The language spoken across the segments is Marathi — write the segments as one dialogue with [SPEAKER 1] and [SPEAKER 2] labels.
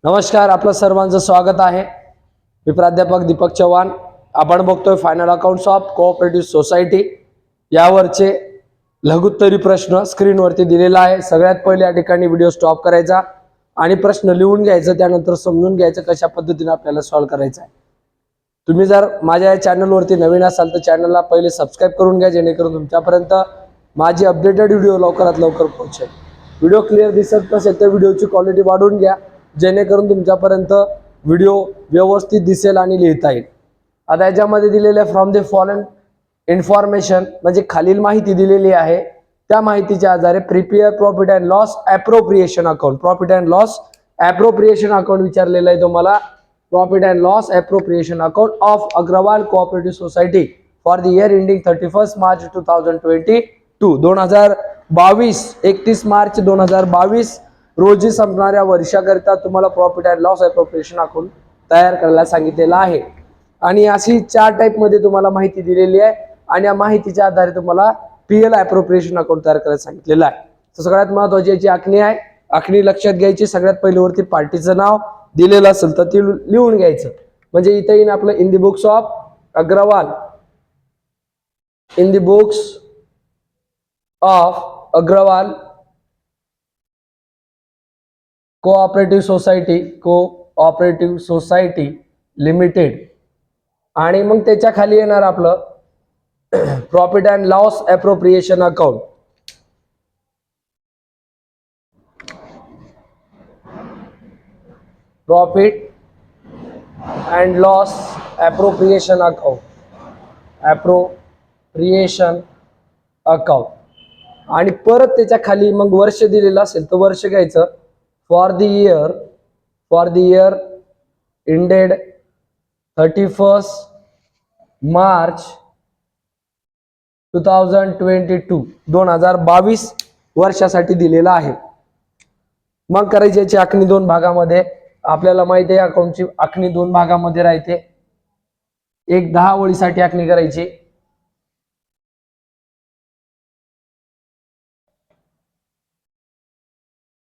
[SPEAKER 1] नमस्कार, आपलं सर्वांचं स्वागत आहे। मी प्राध्यापक दीपक चव्हाण। आपण बघतोय final accounts of cooperative society यावरचे लघुत्तरी प्रश्न स्क्रीनवरती दिलेला आहे। सगळ्यात पहिले या ठिकाणी व्हिडिओ स्टॉप करायचा आणि प्रश्न लिहून घ्यायचा, त्यानंतर समजून घ्यायचं कशा पद्धतीने आपल्याला सॉल्व्ह करायचा आहे। तुम्ही जर माझ्या या चॅनलवरती नवीन असाल तर चॅनलला पहिले सबस्क्राइब करून घ्या, जेणेकरून तुमच्यापर्यंत माझी अपडेटेड व्हिडिओ लवकरात लवकर पोहोचेल। व्हिडिओ क्लिअर दिसत नसेल तर व्हिडिओची क्वालिटी वाढवून घ्या, जेणेकरून तुमच्यापर्यंत व्हिडिओ व्यवस्थित दिसेल आणि लिहिता येईल। आता याच्यामध्ये दिलेले फ्रॉम द फॉलोइंग इन्फॉर्मेशन म्हणजे खालील माहिती दिलेली आहे, त्या माहितीच्या आधारे prepare profit and loss appropriation account. Profit and loss appropriation account विचारलेलं आहे तुम्हाला। Profit and loss appropriation account of Agarwal cooperative society for the year ending 31 March 2022 31 March 2022 रोजी संपणाऱ्या वर्षाकरिता तुम्हाला profit and loss appropriation account तयार करायला सांगितलेलं आहे। आणि अशी 4 टाइप मध्ये तुम्हाला माहिती दिलेली आहे आणि या माहितीच्या आधारे तुम्हाला पीएल अप्रोप्रिएशन अकाउंट तयार करायला सांगितलेलं आहे। तर सगळ्यात महत्त्वाची याची आखणी आहे। आखणी लक्षात घ्यायची। सगळ्यात पहिले वरती पार्टीचं नाव दिलेलं असेल तर ते लिहून घ्यायचं, म्हणजे इथे येईन आपलं in the books of Agarwal, in the books of Agarwal cooperative society limited. आणि मग त्याच्या खाली येणार आपलं profit and loss appropriation account. Profit and loss appropriation account आणि परत त्याच्या खाली मग वर्ष दिलेलं असेल तर वर्ष घ्यायचं। For the year ended 31 March 2022 वर्षासाठी दिलेला आहे। मग करायची याची आखणी 2 भागामध्ये। आपल्याला माहिती आहे अकाउंटची आखणी 2 भागामध्ये राहते। एक 10 ओळीसाठी आखणी करायची।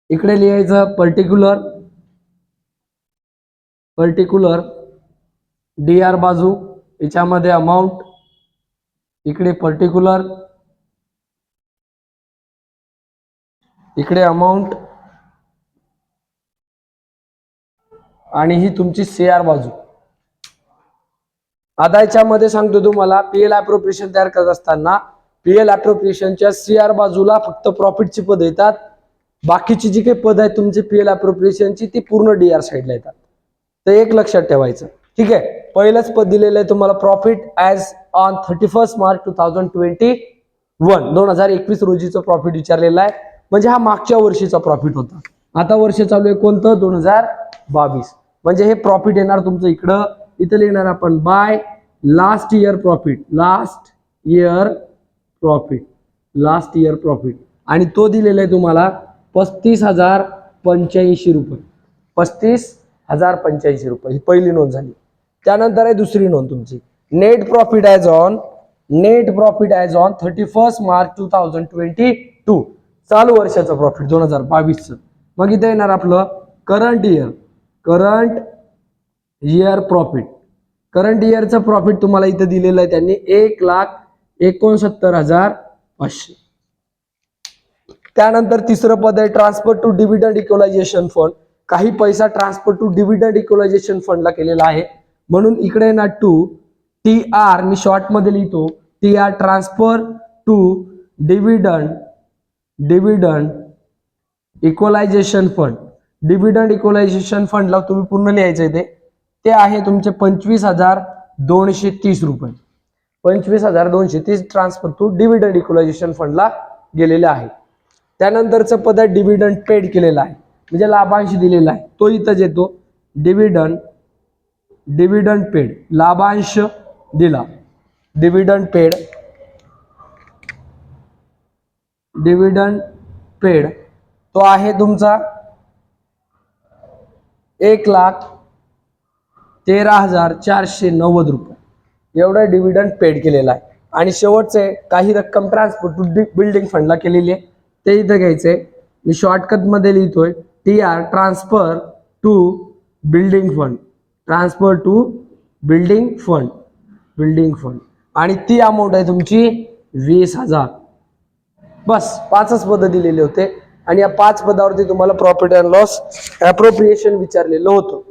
[SPEAKER 1] इकडे लिहायचं पर्टिक्युलर डीआर बाजू, याच्यामध्ये अमाउंट, इकडे पर्टिक्युलर, इकडे अमाउंट आणि ही तुमची सीआर बाजू। आता याच्यामध्ये सांगतो तुम्हाला पीएल अप्रोप्रिएशन तयार करत असताना पीएल अप्रोप्रिएशनच्या सीआर बाजूला फक्त प्रॉफिटची पद येतात, बाकीची जी काही पद आहेत तुमची पीएल अप्रोप्रिएशनची ती पूर्ण डीआर साइडला येतात। तर एक लक्षात ठेवायचं, ठीक आहे। पहिलंच पद दिलेलं आहे तुम्हाला प्रॉफिट ॲज ऑन 31 मार्च 2021 रोजीचं प्रॉफिट विचारलेलं आहे, म्हणजे हा मागच्या वर्षीचा प्रॉफिट होता। आता वर्ष चालू आहे कोणतं 2022, म्हणजे हे प्रॉफिट येणार तुमचं इकडं, इथे लिहिणार आपण बाय लास्ट इयर प्रॉफिट आणि तो दिलेला आहे तुम्हाला 35,085 रुपये। 35,085 रुपये ही पहिली नोंद झाली। त्यानंतर आहे दुसरी नोंद तुमची net profit as on 31 March 2022 चालू वर्षाचं प्रॉफिट 2022चं। मग इथे येणार आपलं करंट इयर प्रॉफिट। करंट इयरचं प्रॉफिट तुम्हाला इथे दिलेलं आहे त्यांनी 1,69,500। त्यानंतर तिसरं पद आहे transfer to dividend equalization fund. काही पैसा ट्रान्सफर टू डिव्हिडंड इक्वलायझेशन फंडला केलेला आहे, म्हणून इकडे ना टू टीआर मी शॉर्ट मध्ये लिहितो, TR transfer to dividend equalization fund. Dividend equalization फंडला तुम्ही पूर्ण लिहायचं आहे ते आहे तुमचे 25,230 रुपये। 25,230 ट्रान्सफर टू डिव्हिडंड इक्वलायझेशन फंडला गेलेले आहे। त्यानंतरचं पद आहे डिव्हिडंड पेड केलेला आहे, म्हणजे लाभांश दिलेला आहे, तो इथंच येतो डिव्हिडंड पेड, लाभांश दिला, डिव्हिडंड पेड तो आहे तुमचा 1,13,490 रुपये, एवढा डिव्हिडंड पेड केलेला आहे। आणि शेवटचे काही रक्कम ट्रान्सफर टू बिल्डिंग फंडला केलेली आहे, ते इथं घ्यायचंय। मी शॉर्टकट मध्ये लिहितोय TR transfer to building fund, transfer to building fund आणि ती अमाऊंट आहे तुमची 20,000. बस 5च पद दिलेले होते आणि या 5 पदावरती तुम्हाला प्रॉफिट अँड लॉस अप्रोप्रिएशन विचारलेलं होतं.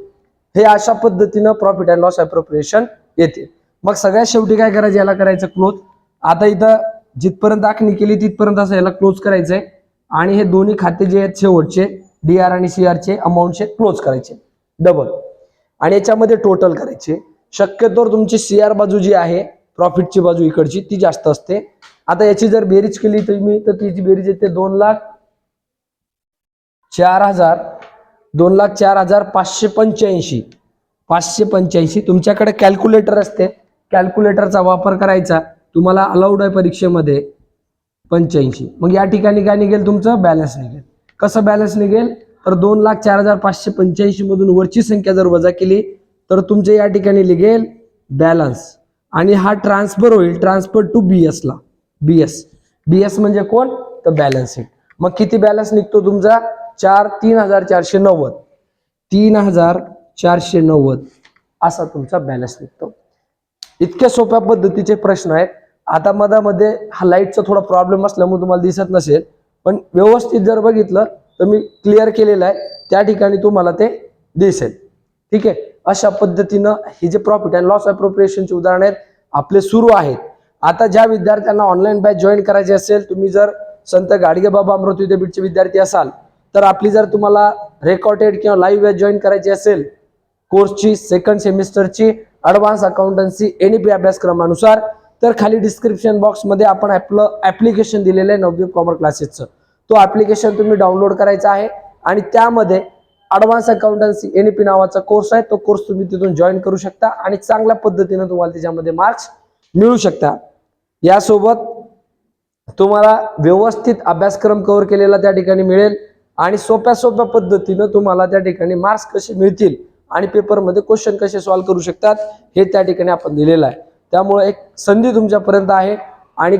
[SPEAKER 1] हे अशा पद्धतीनं प्रॉफिट अँड लॉस अप्रोप्रिएशन येते. मग सगळ्यात शेवटी काय करायचं, याला करायचं क्लोज. आता इथं जिथपर्यंत आखणी केली तिथपर्यंत असं याला क्लोज करायचंय आणि हे दोन्ही खाते जे आहेत शेवटचे DR आणि CR चे अमाऊंटचे क्लोज करायचे डबल आणि याच्यामध्ये टोटल करायचे. शक्यतोवर तुमची CR बाजू जी आहे प्रॉफिटची बाजू इकडची ती जास्त असते. आता याची जर बेरीज केली तर तिची बेरीज येते 2,04,585. तुमच्याकडे कॅल्क्युलेटर असते, कॅल्क्युलेटरचा वापर करायचा. तुम्हाला अलाउड आहे परीक्षेमध्ये 85. मग या ठिकाणी काय निघेल, तुमचं बॅलन्स निघेल. कसं बॅलन्स निघेल तर 2,04,585 मधून वरची संख्या जर वजा केली तर तुमच्या या ठिकाणी निघेल बॅलन्स आणि हा ट्रान्सफर होईल ट्रान्सफर टू BS ला. BS म्हणजे कोण तर बॅलन्स शीट. मग किती बॅलन्स निघतो तुमचा 3,490 असा तुमचा बॅलन्स निघतो. इतक्या सोप्या पद्धतीचे प्रश्न आहेत. आता मधामध्ये हा लाईटचा थोडा प्रॉब्लेम असल्यामुळे तुम्हाला दिसत नसेल, पण व्यवस्थित जर बघितलं तर मी क्लिअर केलेलं आहे, त्या ठिकाणी तुम्हाला ते दिसेल. ठीक आहे, अशा पद्धतीनं हे जे प्रॉफिट अँड लॉस अप्रोप्रिएशनचे उदाहरण आहेत आपले सुरू आहेत. आता ज्या विद्यार्थ्यांना ऑनलाईन बॅच जॉईन करायची असेल, तुम्ही जर संत गाडगेबाबा अमृत विद्यापीठचे विद्यार्थी असाल तर आपली जर तुम्हाला रेकॉर्डेड किंवा लाईव्ह बॅच जॉईन करायची असेल कोर्सची सेकंड सेमिस्टरची ॲडव्हान्स अकाउंटन्सी NEP अभ्यासक्रमानुसार, तर खाली डिस्क्रिप्शन बॉक्समध्ये आपण आपलं ऍप्लिकेशन दिलेलं आहे नवदीप कॉमर्स क्लासेसचं. तो ऍप्लिकेशन तुम्ही डाउनलोड करायचा आहे आणि त्यामध्ये ॲडव्हान्स अकाउंटन्सी NEP नावाचा कोर्स आहे. तो कोर्स तुम्ही तिथून जॉईन करू शकता आणि चांगल्या पद्धतीने तुम्हाला त्याच्यामध्ये मार्क्स मिळू शकता. यासोबत तुम्हाला व्यवस्थित अभ्यासक्रम कव्हर केलेला त्या ठिकाणी मिळेल आणि सोप्या पद्धतीनं तुम्हाला त्या ठिकाणी मार्क्स कसे मिळतील आणि पेपरमध्ये क्वेश्चन कसे सॉल्व्ह करू शकतात हे त्या ठिकाणी आपण दिलेलं आहे. त्यामुळे एक संधी तुमच्यापर्यंत आहे आणि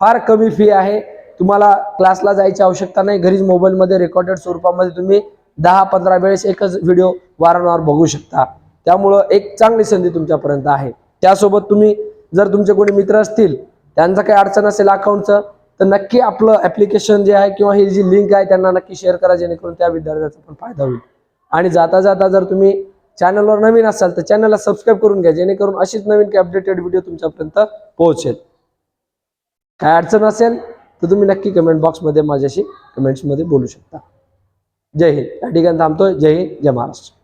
[SPEAKER 1] फार कमी फी आहे. तुम्हाला क्लासला जायची आवश्यकता नाही. घरीच मोबाईलमध्ये रेकॉर्डेड स्वरूपामध्ये तुम्ही 10-15 वेळेस एकच व्हिडिओ वारंवार बघू शकता. त्यामुळं एक चांगली संधी तुमच्यापर्यंत आहे. त्यासोबत तुम्ही जर तुमचे कोणी मित्र असतील त्यांचं काही अडचण असेल अकाउंटचं तर नक्की आपलं ऍप्लिकेशन जे आहे किंवा ही जी लिंक आहे त्यांना नक्की शेअर करा, जेणेकरून त्या विद्यार्थ्याचा पण फायदा होईल. आणि जाता जाता जर तुम्ही चॅनलवर नवीन असाल तर चॅनलला सबस्क्राईब करून घ्या, जेणेकरून अशीच नवीन अपडेटेड व्हिडिओ तुमच्यापर्यंत पोहोचेल. काय अडचण असेल तर तुम्ही नक्की कमेंट बॉक्समध्ये माझ्याशी कमेंट्समध्ये बोलू शकता. जय हिंद. या ठिकाणी थांबतोय. जय हिंद, जय महाराष्ट्र.